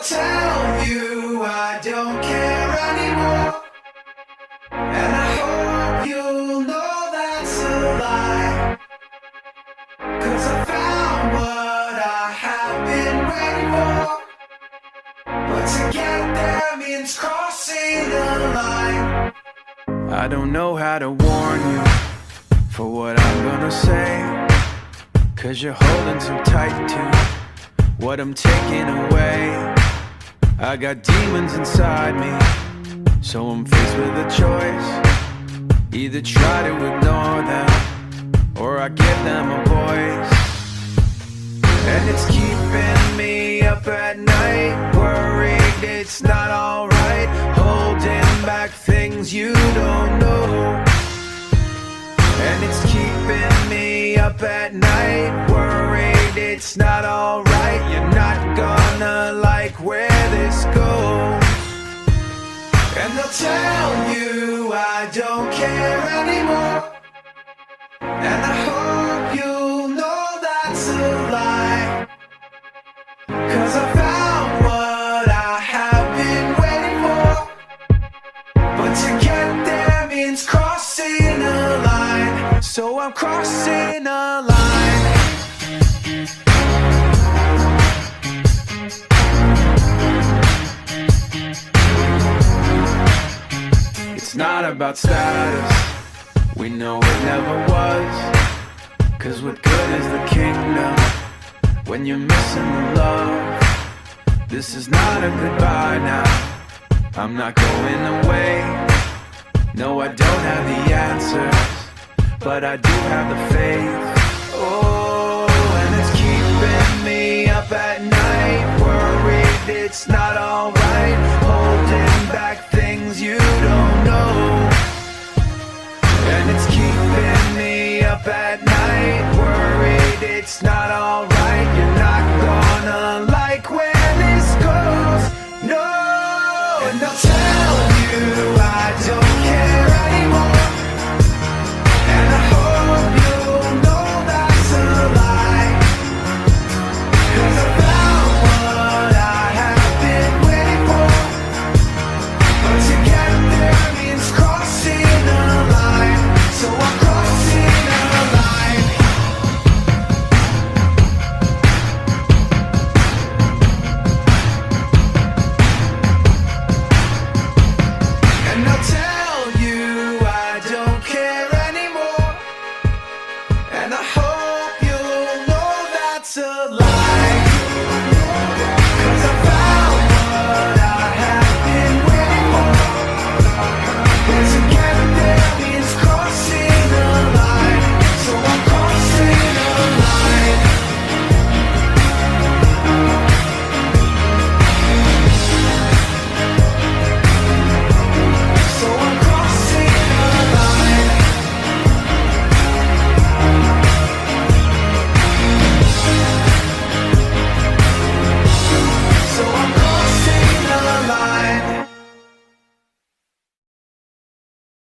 tell you I don't care anymore. And I hope you'll know that's a lie. 'Cause I found what I have been waiting for. But to get there means crossing the line. I don't know how to warn you for what I'm gonna say, 'cause you're holding so tight to what I'm taking away. I got demons inside me, so I'm faced with a choice. Either try to ignore them, or I give them a voice. And it's keeping me up at night, worried it's not alright, holding back things you don't know. And it's keeping me up at night, worried it's not alright. You're not gonna like where this goes. And they'll tell you I don't care anymore. And I hope you'll know that's a lie. 'Cause I found what I have been waiting for. But to get there means crossing a line. So I'm crossing a line. It's not about status, we know it never was. 'Cause what good is the kingdom when you're missing the love? This is not a goodbye now, I'm not going away. No, I don't have the answers, but I do have the faith. Oh, and it's keeping me up at night, worried it's not alright, holding back things you don't know. And it's keeping me up at night, worried it's not alright. You're not gonna like where this goes, no. And they'll tell